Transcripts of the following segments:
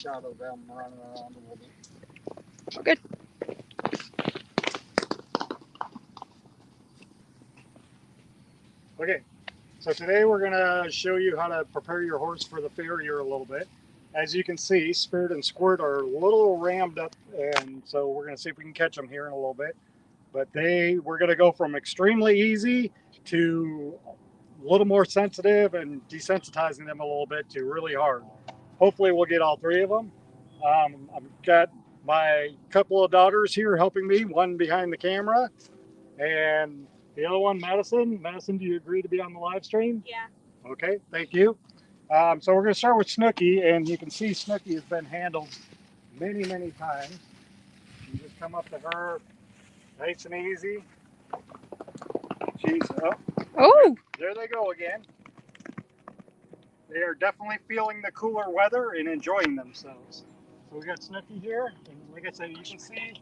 Shot of them running around a little bit. Oh, good. Okay, so today we're going to show you how to prepare your horse for the farrier a little bit. As you can see, Spirit and Squirt are a little rammed up, and so we're going to see if we can catch them here in a little bit. But we're going to go from extremely easy to a little more sensitive and desensitizing them a little bit to really hard. Hopefully we'll get all three of them. I've got my couple of daughters here helping me, one behind the camera, and the other one, Madison. Madison, do you agree to be on the live stream? Yeah. Okay, thank you. So we're going to start with Snooky, and you can see Snooky has been handled many, many times. You just come up to her, nice and easy. She's Oh. There they go again. They are definitely feeling the cooler weather and enjoying themselves. So we got Snooky here, and like I said, you can see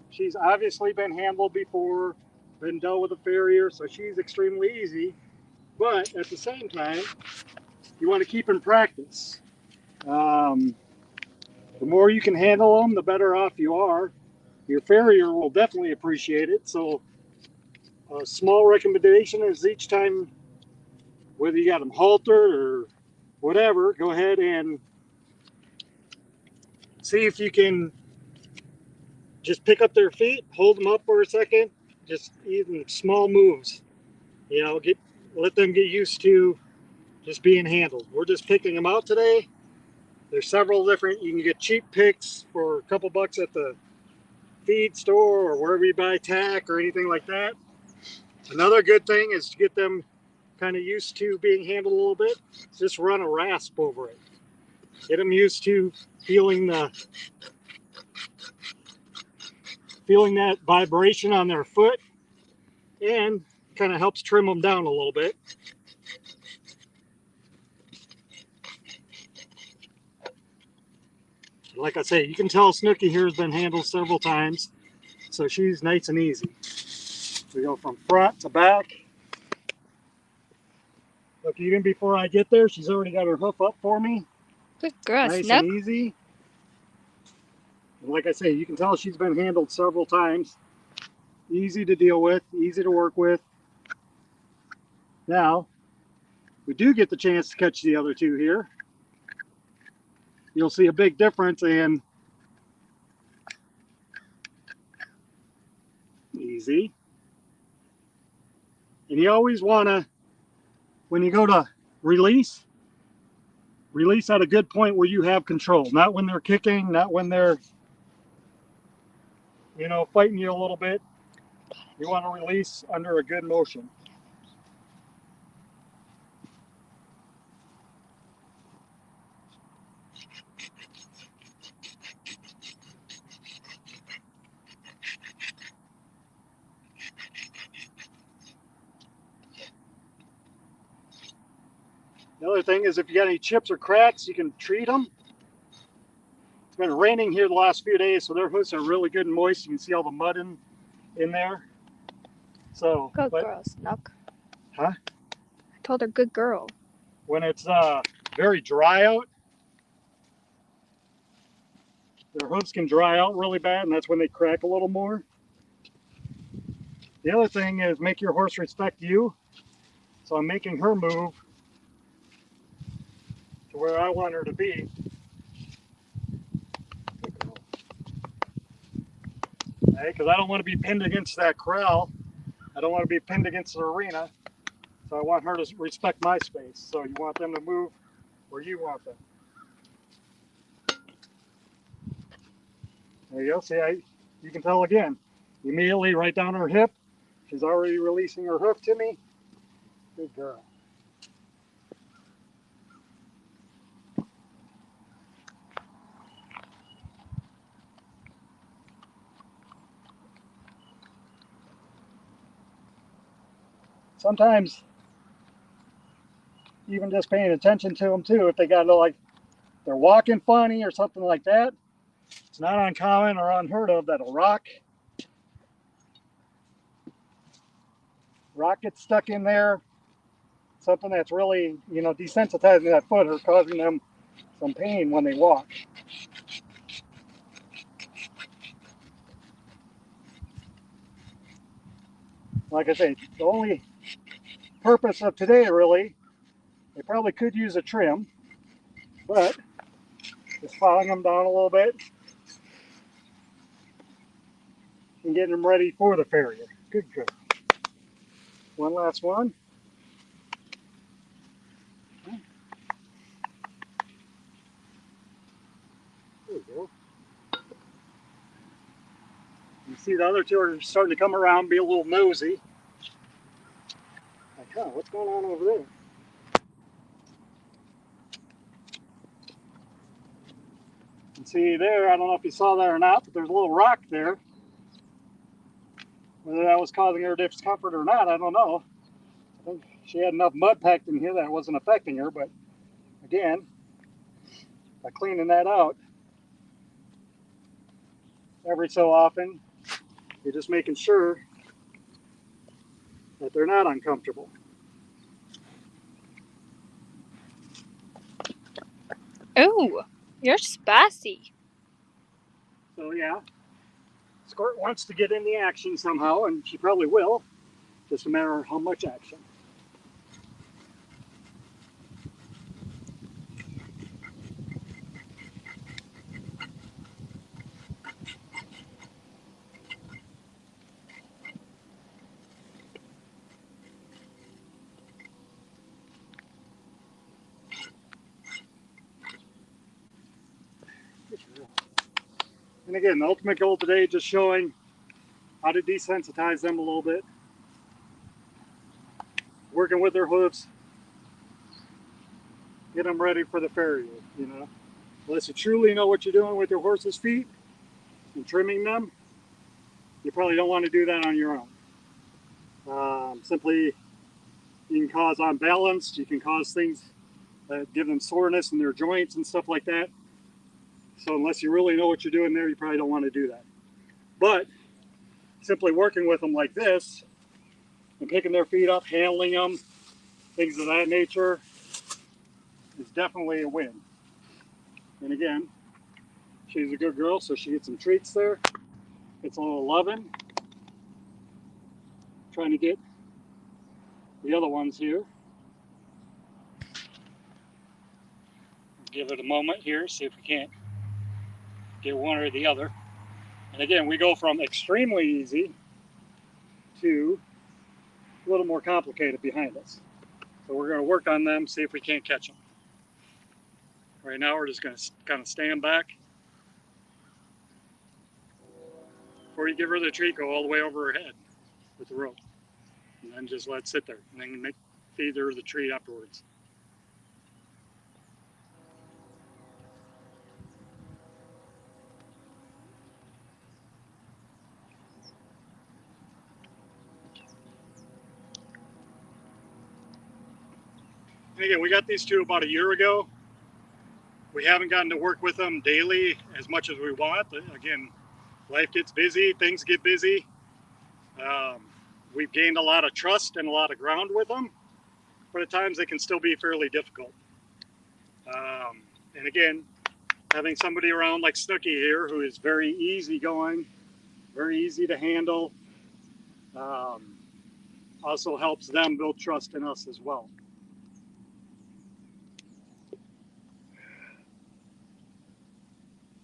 she's obviously been handled before, been dealt with a farrier, so she's extremely easy. But at the same time, you want to keep in practice. The more you can handle them, the better off you are. Your farrier will definitely appreciate it. So a small recommendation is each time, whether you got them haltered or whatever, go ahead and see if you can just pick up their feet, hold them up for a second, just even small moves. You know, let them get used to just being handled. We're just picking them out today. There's several different, you can get cheap picks for a couple bucks at the feed store or wherever you buy tack or anything like that. Another good thing is to get them kind of used to being handled a little bit. Just run a rasp over it. Get them used to feeling that vibration on their foot, and kind of helps trim them down a little bit. Like I say, you can tell Snooky here has been handled several times, so she's nice and easy. We go from front to back. Look, even before I get there, she's already got her hoof up for me. Good girl, Nice Snook. and easy. And like I say, you can tell she's been handled several times. Easy to deal with, easy to work with. Now, we do get the chance to catch the other two here. You'll see a big difference in easy. And you always want to, when you go to release at a good point where you have control. Not when they're kicking, not when they're, fighting you a little bit. You want to release under a good motion. The other thing is if you got any chips or cracks, you can treat them. It's been raining here the last few days, so their hoofs are really good and moist. You can see all the mud in there. So, Good girl, Snook. Huh? I told her good girl. When it's very dry out, their hoofs can dry out really bad, and that's when they crack a little more. The other thing is make your horse respect you. So I'm making her move to where I want her to be. Because I don't want to be pinned against that corral. I don't want to be pinned against the arena. So I want her to respect my space. So you want them to move where you want them. There you go. See, you can tell again. Immediately right down her hip. She's already releasing her hoof to me. Good girl. Sometimes even just paying attention to them too, if they got they're walking funny or something like that, it's not uncommon or unheard of that a rock gets stuck in there, something that's really desensitizing that foot or causing them some pain when they walk. Like I say, the only purpose of today really, they probably could use a trim, but just filing them down a little bit and getting them ready for the farrier. Good girl. One last one. There we go. You see the other two are starting to come around, be a little nosy. Like, huh, what's going on over there? And see there, I don't know if you saw that or not, but there's a little rock there. Whether that was causing her discomfort or not, I don't know. I think she had enough mud packed in here that it wasn't affecting her, but again, by cleaning that out every so often, you're just making sure that they're not uncomfortable. Ooh, you're spicy. So yeah, Squirt wants to get in the action somehow, and she probably will. Just a matter of how much action. And again, the ultimate goal today is just showing how to desensitize them a little bit. Working with their hoofs, get them ready for the farrier, you know. Unless you truly know what you're doing with your horse's feet and trimming them, you probably don't want to do that on your own. Simply, you can cause unbalance, you can cause things that give them soreness in their joints and stuff like that. So unless you really know what you're doing there, you probably don't want to do that. But simply working with them like this and picking their feet up, handling them, things of that nature, is definitely a win. And again, she's a good girl, so she gets some treats there. It's a little loving. Trying to get the other ones here. Give it a moment here, see if we can't get one or the other. And again, we go from extremely easy to a little more complicated behind us. So we're going to work on them, see if we can't catch them. Right now, we're just going to kind of stand back. Before you give her the treat, go all the way over her head with the rope. And then just let it sit there. And then feed her the treat afterwards. And again, we got these two about a year ago. We haven't gotten to work with them daily as much as we want. Again, life gets busy, things get busy. We've gained a lot of trust and a lot of ground with them, but at times they can still be fairly difficult. And again, having somebody around like Snooky here, who is very easygoing, very easy to handle, also helps them build trust in us as well.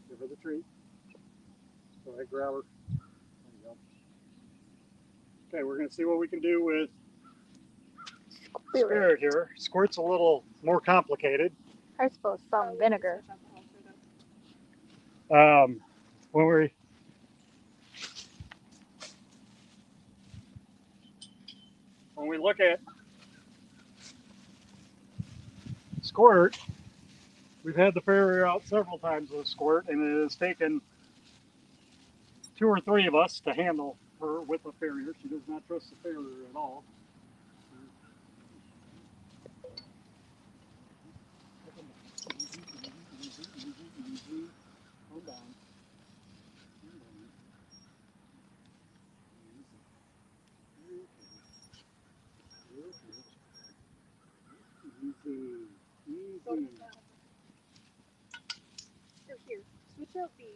Give her the treat. Go ahead, grab her. There you go. Okay, we're going to see what we can do with Squirt here. Squirt's a little more complicated. I suppose some vinegar. When we look at Squirt, we've had the farrier out several times with Squirt, and it has taken 2 or 3 of us to handle her with the farrier. She does not trust the farrier at all. Hold on. Easy. Easy. What's up, bees?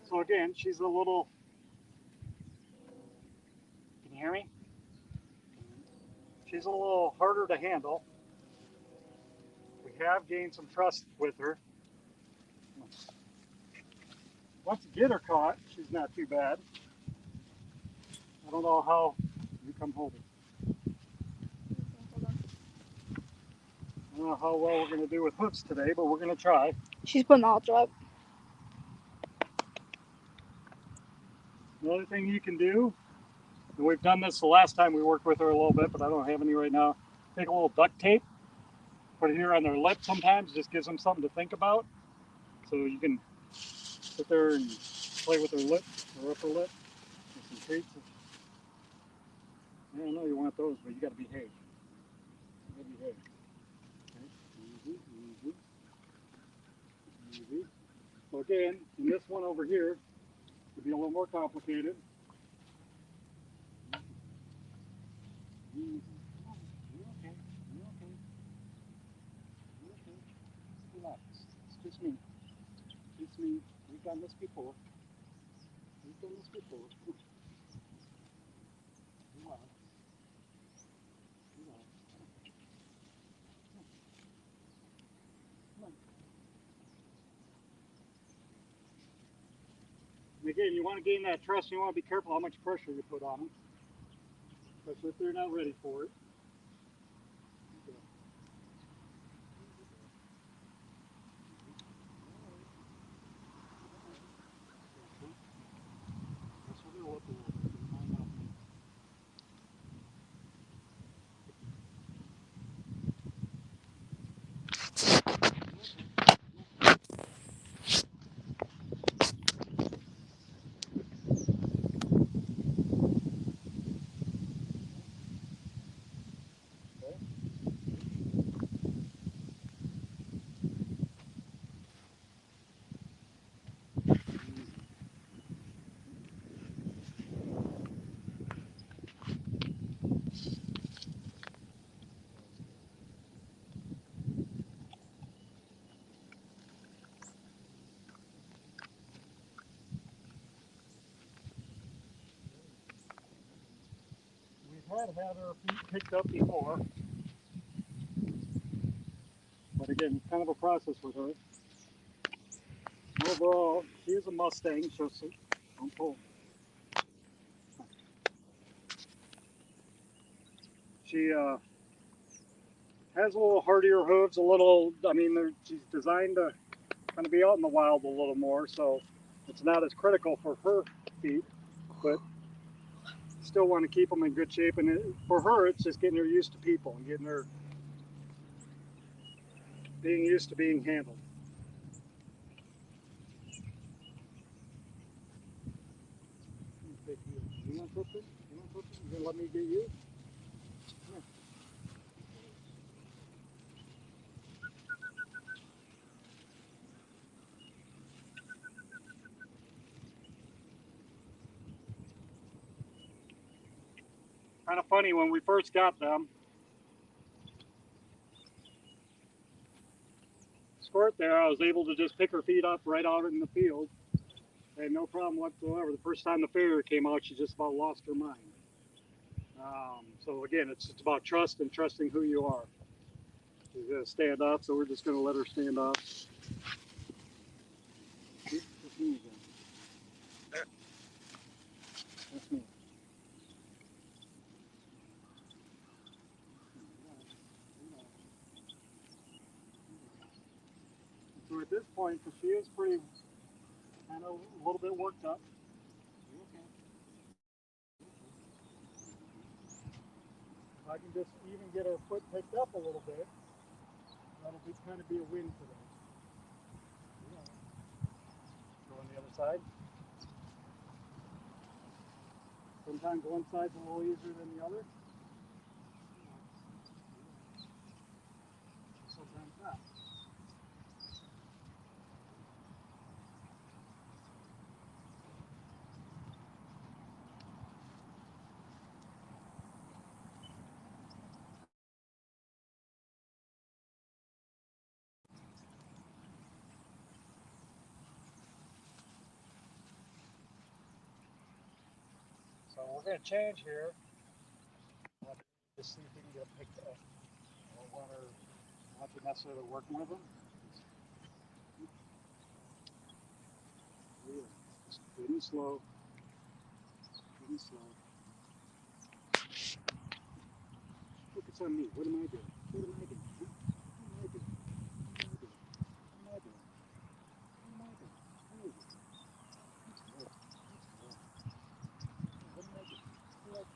So again, she's a little, can you hear me? She's a little harder to handle. We have gained some trust with her. Once you get her caught, she's not too bad. I don't know how, you come hold it. I don't know how well we're going to do with hooks today, but we're going to try. She's putting the halter up. Another thing you can do, and we've done this the last time we worked with her a little bit, but I don't have any right now. Take a little duct tape, put it here on their lip sometimes, just gives them something to think about. So you can sit there and play with their lip, their upper lip, with some treats. I know you want those, but you got to behave. You got to behave. Okay. Easy, easy, easy. So again, in this one over here, it'll be a little more complicated. Easy. You're okay. You're okay. You're okay. Just relax. It's just me. It's me. We've done this before. We've done this before. Relax. Relax. Come on. And again, you want to gain that trust. You want to be careful how much pressure you put on them, especially if they're not ready for it. Okay. That's what we'll look a little bit. Find out. Okay. We've had her feet picked up before, but again, it's kind of a process with her. Overall, she is a Mustang, so don't pull. She has a little hardier hooves, a little, I mean, she's designed to kind of be out in the wild a little more, so it's not as critical for her feet, but still want to keep them in good shape. And for her, it's just getting her used to people and getting her being used to being handled. You want something? You want something? You gonna let me get you? Yeah. Kind of funny when we first got them. Squirt there, I was able to just pick her feet up right out in the field. I had no problem whatsoever. The first time the farrier came out, she just about lost her mind. So again, it's about trust and trusting who you are. She's gonna stand up, so we're just gonna let her stand up. That's me again. That's me. So at this point, because she is pretty, kind of a little bit worked up. You okay? I can just even get her foot picked up a little bit. That'll be kind of be a win today. Go on the other side. Sometimes one side's a little easier than the other. Sometimes not. So we're going to change here. Just see if we can get it picked up. I don't want her not to necessarily working with them. Just good and slow. Good and slow. Focus on me. What am I doing? What am I doing? What am I doing? What am I doing? What am I doing? What am I doing? What is it? That's good. That's good. What am I doing? What?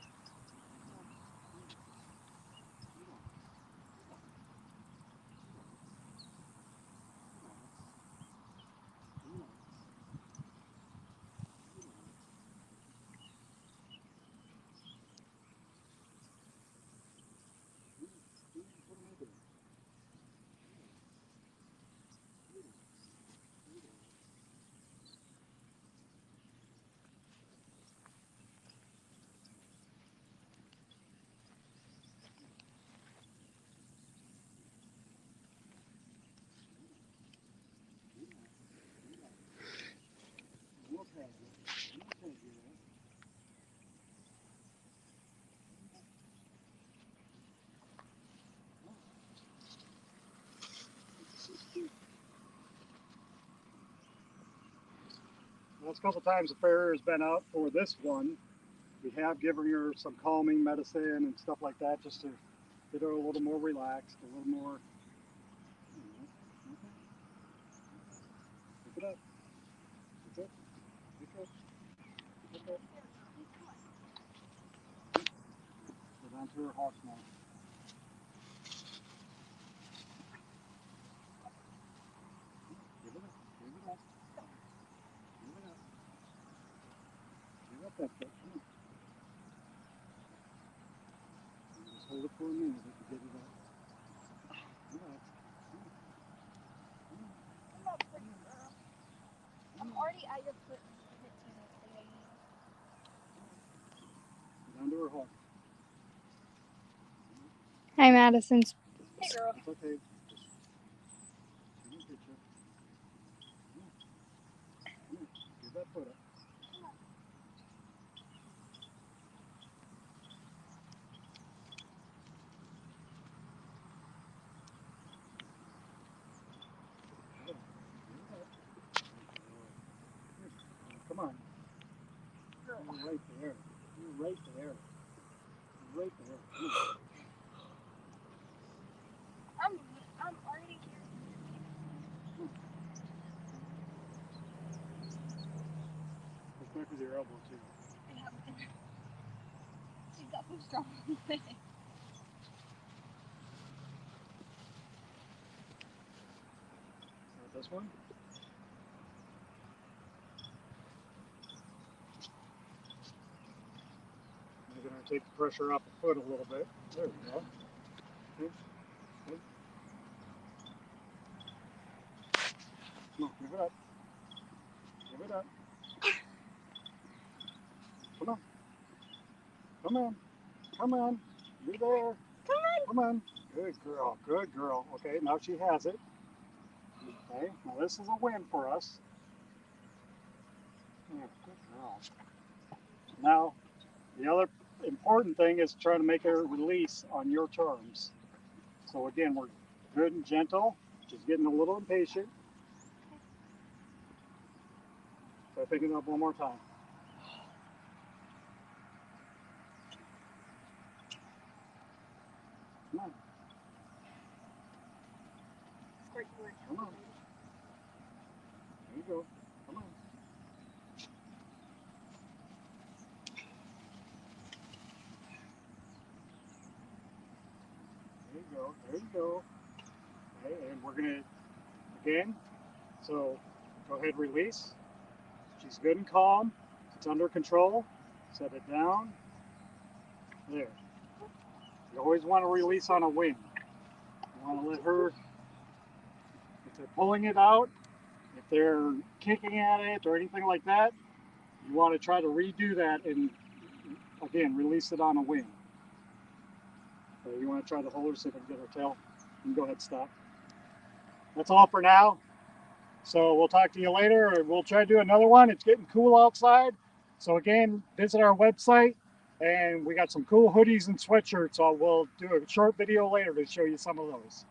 Last couple times the farrier has been out for this one, we have given her some calming medicine and stuff like that just to get her a little more relaxed, a little more. Pick it up. Pick it up. Pick it up. Pick it up. Go down to her hawk now. Give it up. Give it up. Give it up. Give up that foot. Come on. Just hold it for a minute to get it up. Relax. I'm already at your foot. Down to her hawk. Hi, Madison. Hey, girl. It's okay. Just give me a picture. Come on. Come on. Give that foot up. Come on. You're right there. You're right there. You're right there. I'm already here. Let's back with your elbow too. I have been. She's got some strong legs. This one. We're going to take the pressure off the foot a little bit. There we go. Okay. Good. Come on, give it up. Give it up. Come on. Come on. Come on. You're there. Come on. Good girl. Good girl. Okay, now she has it. Okay, now this is a win for us. Yeah, good girl. Now, the other important thing is trying to make her release on your terms. So again, we're good and gentle. She's getting a little impatient. So pick it up one more time. Come on. Squirt, Come on. There you go. Come on. you go. There you go. Okay, and we're gonna again. So go ahead, release. She's good and calm. It's under control. Set it down. There. You always want to release on a wing. You want to let her, if they're pulling it out, if they're kicking at it or anything like that, you want to try to redo that and again release it on a wing. So you want to try to hold her so you can get her tail. You can go ahead, stop. That's all for now. So we'll talk to you later, or we'll try to do another one. It's getting cool outside. So again, visit our website, and we got some cool hoodies and sweatshirts. So we'll do a short video later to show you some of those.